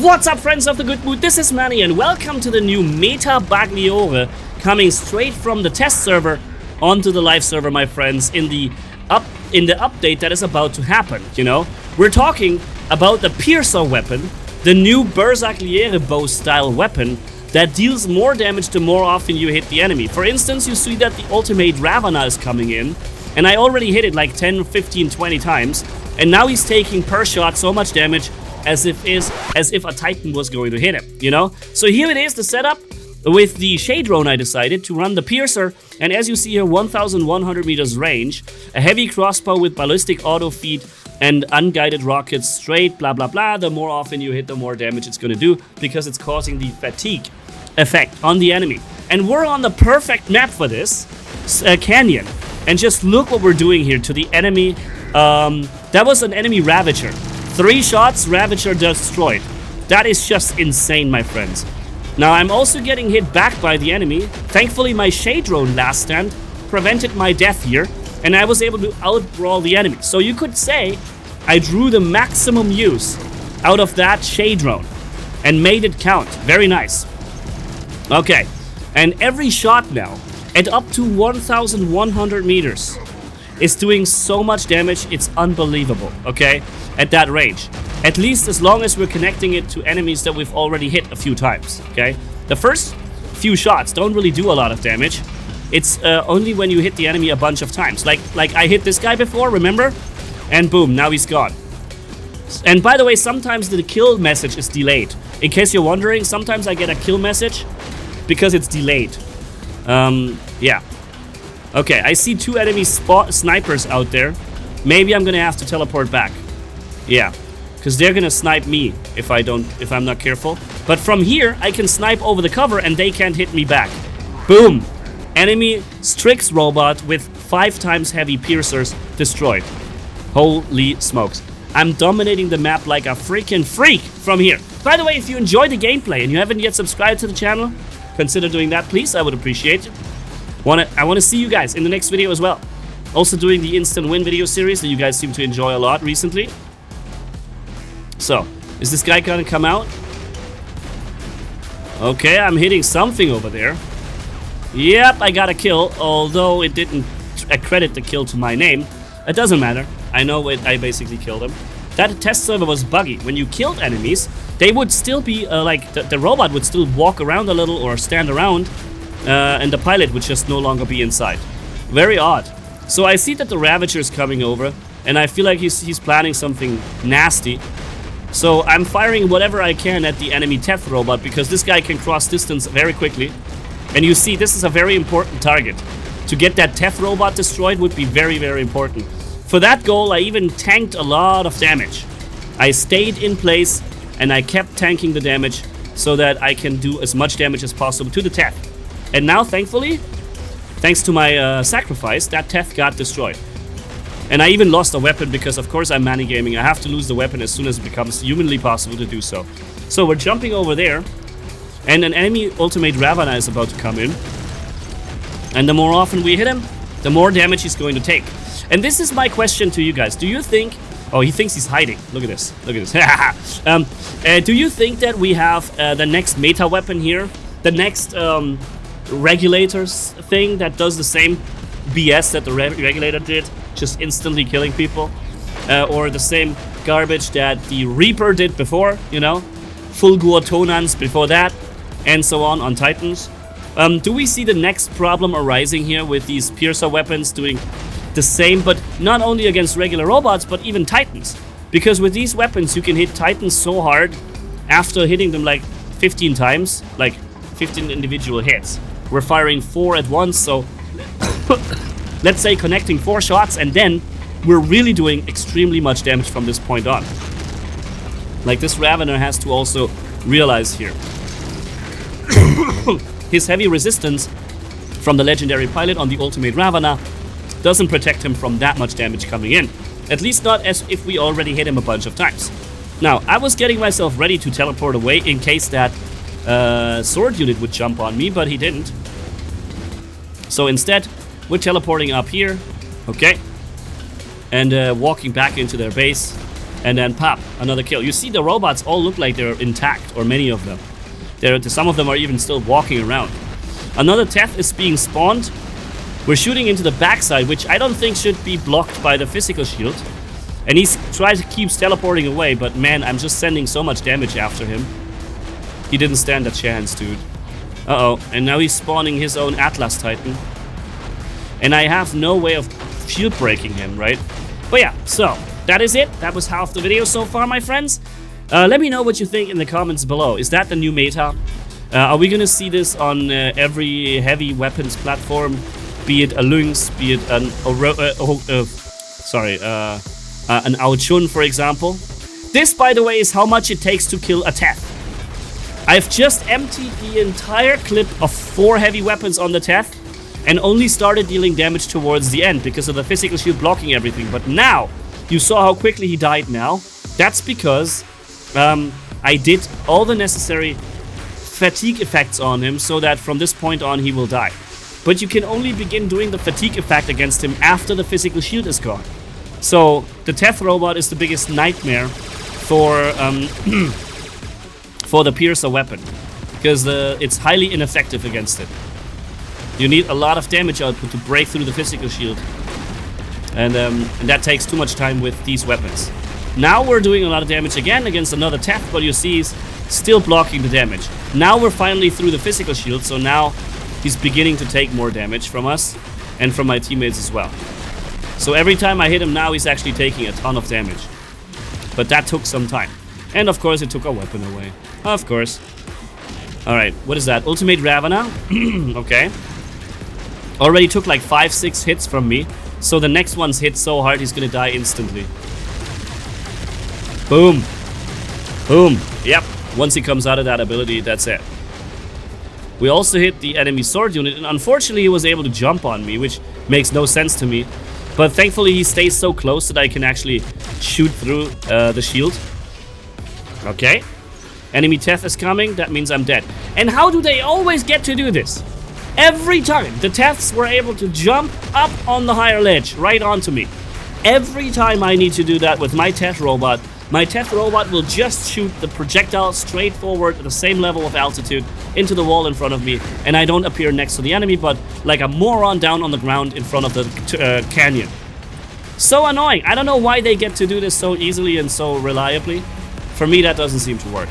What's up, friends of the good mood? This is Manny and welcome to the new meta Bagliore, coming straight from the test server onto the live server, my friends, in the update that is about to happen, you know? We're talking about the Piercer weapon, the new Bagliore bow style weapon that deals more damage the more often you hit the enemy. For instance, you see that the ultimate Ravana is coming in, and I already hit it like 10, 15, 20 times, and now he's taking per shot so much damage as if a Titan was going to hit him, you know? So here it is, the setup. With the Shade Drone, I decided to run the Piercer, and as you see here, 1,100 meters range, a heavy crossbow with ballistic auto feed and unguided rockets, straight blah blah blah. The more often you hit, the more damage it's going to do, because it's causing the fatigue effect on the enemy. And we're on the perfect map for this, Canyon. And just look what we're doing here to the enemy. That was an enemy Ravager. 3 shots, Ravager destroyed. That is just insane, my friends. Now, I'm also getting hit back by the enemy. Thankfully, my Shade Drone last stand prevented my death here, and I was able to outbrawl the enemy. So you could say I drew the maximum use out of that Shade Drone and made it count. Very nice. Okay, and every shot now at up to 1,100 meters is doing so much damage, it's unbelievable, okay, at that range. At least as long as we're connecting it to enemies that we've already hit a few times, okay? The first few shots don't really do a lot of damage. It's only when you hit the enemy a bunch of times. Like I hit this guy before, remember? And boom, now he's gone. And by the way, sometimes the kill message is delayed. In case you're wondering, sometimes I get a kill message because it's delayed. Yeah. Okay, I see 2 enemy snipers out there. Maybe I'm gonna have to teleport back. Yeah, because they're gonna snipe me if I'm not careful. But from here, I can snipe over the cover and they can't hit me back. Boom! Enemy Strix robot with 5 times heavy piercers destroyed. Holy smokes. I'm dominating the map like a freaking freak from here. By the way, if you enjoyed the gameplay and you haven't yet subscribed to the channel, consider doing that, please. I would appreciate it. I want to see you guys in the next video as well. Also doing the instant win video series that you guys seem to enjoy a lot recently. So, is this guy gonna come out? Okay, I'm hitting something over there. Yep, I got a kill, although it didn't accredit the kill to my name. It doesn't matter. I know I basically killed him. That test server was buggy. When you killed enemies, they would still be, like, the robot would still walk around a little or stand around, and the pilot would just no longer be inside. Very odd. So I see that the Ravager is coming over, and I feel like he's planning something nasty. So I'm firing whatever I can at the enemy Teth robot, because this guy can cross distance very quickly. And you see, this is a very important target. To get that Teth robot destroyed would be very, very important. For that goal, I even tanked a lot of damage. I stayed in place, and I kept tanking the damage so that I can do as much damage as possible to the Teth. And now, thankfully, thanks to my sacrifice, that Teth got destroyed. And I even lost a weapon because, of course, I'm Manni-Gaming. I have to lose the weapon as soon as it becomes humanly possible to do so. So we're jumping over there, and an enemy ultimate Ravana is about to come in. And the more often we hit him, the more damage he's going to take. And this is my question to you guys. Do you think... Oh, he thinks he's hiding. Look at this. Look at this. Do you think that we have the next meta weapon here? The next regulators thing that does the same BS that the regulator did? Just instantly killing people, or the same garbage that the Reaper did before, you know, Fulgur Tonans before that, and so on Titans. Do we see the next problem arising here with these Piercer weapons doing the same, but not only against regular robots, but even Titans? Because with these weapons, you can hit Titans so hard after hitting them like 15 times, like 15 individual hits. We're firing 4 at once, so let's say connecting 4 shots, and then we're really doing extremely much damage from this point on. Like, this Ravener has to also realize here. His heavy resistance from the legendary pilot on the ultimate Ravana doesn't protect him from that much damage coming in. At least not as if we already hit him a bunch of times. Now, I was getting myself ready to teleport away in case that sword unit would jump on me, but he didn't. So instead, we're teleporting up here, okay, and walking back into their base. And then pop, another kill. You see the robots all look like they're intact, or many of them. Some of them are even still walking around. Another Teth is being spawned. We're shooting into the backside, which I don't think should be blocked by the physical shield. And he keeps teleporting away, but man, I'm just sending so much damage after him. He didn't stand a chance, dude. Uh-oh, and now he's spawning his own Atlas Titan. And I have no way of shield breaking him, right? But yeah, so that is it. That was half the video so far, my friends. Let me know what you think in the comments below. Is that the new meta? Are we gonna see this on every heavy weapons platform? Be it a Lynx, be it an an Aochun, for example. This, by the way, is how much it takes to kill a Teth. I've just emptied the entire clip of 4 heavy weapons on the Teth and only started dealing damage towards the end because of the physical shield blocking everything. But now, you saw how quickly he died now. That's because I did all the necessary fatigue effects on him so that from this point on he will die. But you can only begin doing the fatigue effect against him after the physical shield is gone. So the Teth robot is the biggest nightmare for for the Piercer weapon, because it's highly ineffective against it. You need a lot of damage output to break through the physical shield, and that takes too much time with these weapons. Now we're doing a lot of damage again against another Teth, but you see he's still blocking the damage. Now we're finally through the physical shield, so now he's beginning to take more damage from us and from my teammates as well. So every time I hit him now, he's actually taking a ton of damage. But that took some time. And of course, it took a weapon away. Of course. Alright, what is that? Ultimate Ravana? Okay. Already took like 5-6 hits from me. So the next one's hit so hard, he's gonna die instantly. Boom. Boom. Yep. Once he comes out of that ability, that's it. We also hit the enemy sword unit, and unfortunately he was able to jump on me, which makes no sense to me. But thankfully he stays so close that I can actually shoot through the shield. Okay. Enemy Teth is coming, that means I'm dead. And how do they always get to do this? Every time the Teths were able to jump up on the higher ledge, right onto me. Every time I need to do that with my Teth robot will just shoot the projectile straight forward at the same level of altitude into the wall in front of me, and I don't appear next to the enemy, but like a moron down on the ground in front of the canyon. So annoying. I don't know why they get to do this so easily and so reliably. For me, that doesn't seem to work.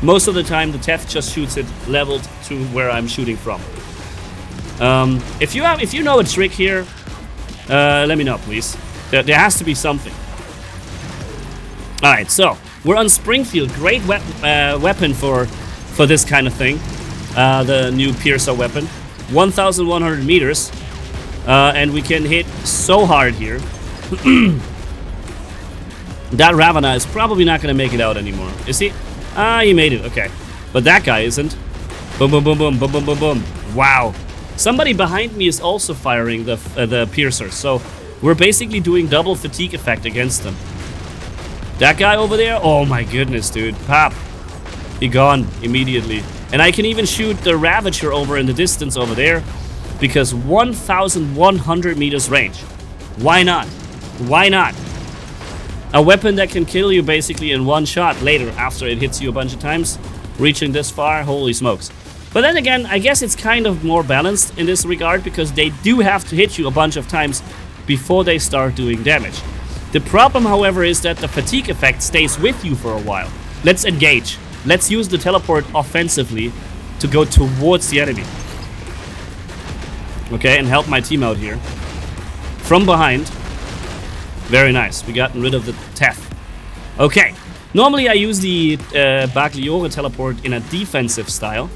Most of the time, the Teth just shoots it leveled to where I'm shooting from. If you know a trick here, let me know, please. There has to be something. Alright, so we're on Springfield. Great weapon for this kind of thing. The new Piercer weapon. 1,100 meters. And we can hit so hard here. That Ravana is probably not going to make it out anymore. Is he? He made it. Okay. But that guy isn't. Boom, boom, boom, boom, boom, boom, boom, boom. Wow. Somebody behind me is also firing the Piercer. So we're basically doing double fatigue effect against them. That guy over there, oh my goodness, dude. Pop. He gone immediately. And I can even shoot the Ravager over in the distance over there, because 1,100 meters range. Why not? Why not? A weapon that can kill you basically in one shot later after it hits you a bunch of times. Reaching this far, holy smokes. But then again, I guess it's kind of more balanced in this regard, because they do have to hit you a bunch of times before they start doing damage. The problem, however, is that the fatigue effect stays with you for a while. Let's engage. Let's use the teleport offensively to go towards the enemy. Okay, and help my team out here. From behind. Very nice. We gotten rid of the Teth. Okay. Normally I use the Bagliore teleport in a defensive style.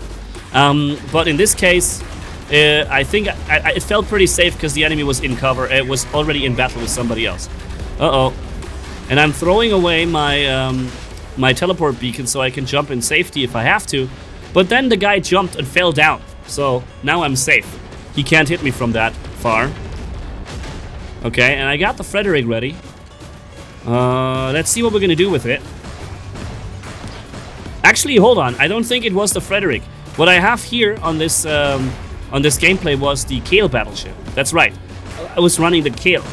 But in this case, I think it felt pretty safe because the enemy was in cover. It was already in battle with somebody else. Uh-oh. And I'm throwing away my my teleport beacon so I can jump in safety if I have to. But then the guy jumped and fell down. So now I'm safe. He can't hit me from that far. Okay, and I got the Frederick ready. Let's see what we're gonna do with it. Actually, hold on. I don't think it was the Frederick. What I have here on this gameplay was the Kale battleship. That's right. I was running the Kale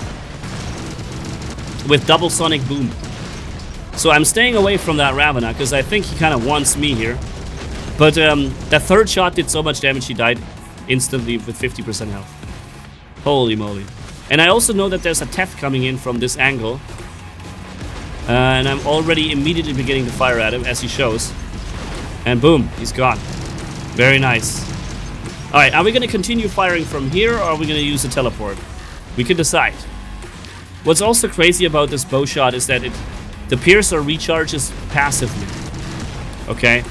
with double sonic boom. So I'm staying away from that Ravana because I think he kind of wants me here. But that third shot did so much damage he died instantly with 50% health. Holy moly. And I also know that there's a Teth coming in from this angle. And I'm already immediately beginning to fire at him as he shows. And boom, he's gone. Very nice. Alright, are we going to continue firing from here or are we going to use the teleport? We can decide. What's also crazy about this bow shot is that the piercer recharges passively. Okay?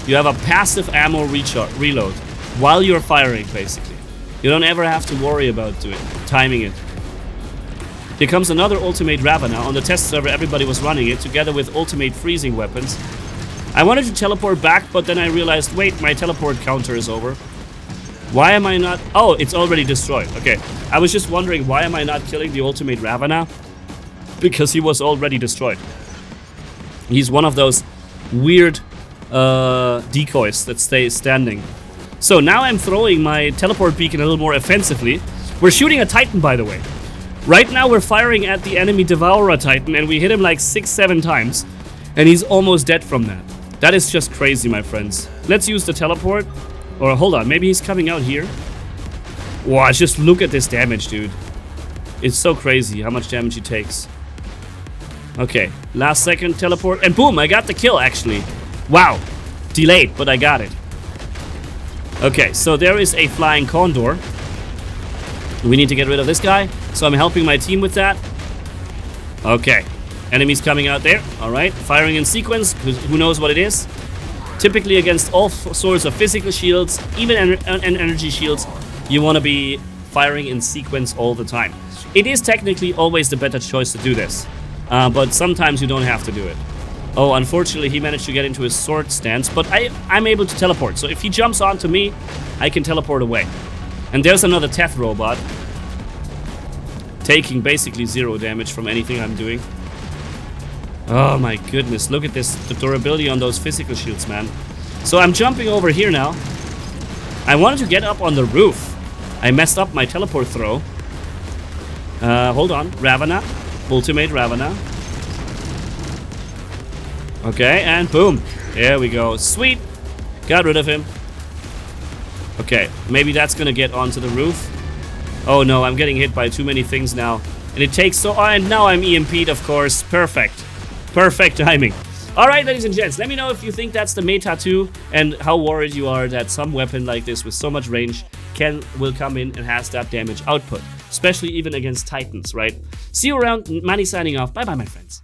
You have a passive ammo reload while you're firing, basically. You don't ever have to worry about timing it. Here comes another ultimate Ravana. On the test server, everybody was running it together with ultimate freezing weapons. I wanted to teleport back, but then I realized, wait, my teleport counter is over. Why am I not... Oh, it's already destroyed. Okay, I was just wondering, why am I not killing the ultimate Ravana? Because he was already destroyed. He's one of those weird decoys that stay standing. So now I'm throwing my teleport beacon a little more offensively. We're shooting a Titan, by the way. Right now we're firing at the enemy Devourer Titan and we hit him like 6-7 times. And he's almost dead from that. That is just crazy, my friends. Let's use the teleport. Or hold on, maybe he's coming out here. Wow, just look at this damage, dude. It's so crazy how much damage he takes. Okay, last second teleport. And boom, I got the kill, actually. Wow, delayed, but I got it. Okay, so there is a flying condor. We need to get rid of this guy. So I'm helping my team with that. Okay, enemies coming out there. All right, firing in sequence. Who knows what it is? Typically against all sorts of physical shields, even energy shields, you want to be firing in sequence all the time. It is technically always the better choice to do this. But sometimes you don't have to do it. Oh, unfortunately, he managed to get into his sword stance, but I'm able to teleport. So if he jumps onto me, I can teleport away. And there's another Teth robot. Taking basically 0 damage from anything I'm doing. Oh my goodness, look at this, the durability on those physical shields, man. So I'm jumping over here now. I wanted to get up on the roof. I messed up my teleport throw. Hold on, Ravana. Ultimate Ravana. Okay, and boom. There we go. Sweet. Got rid of him. Okay, maybe that's gonna get onto the roof. Oh no, I'm getting hit by too many things now. And it takes so... Oh, and now I'm EMP'd, of course. Perfect. Perfect timing. Alright, ladies and gents, let me know if you think that's the meta too, and how worried you are that some weapon like this with so much range will come in and has that damage output. Especially even against Titans, right? See you around. Manni signing off. Bye bye, my friends.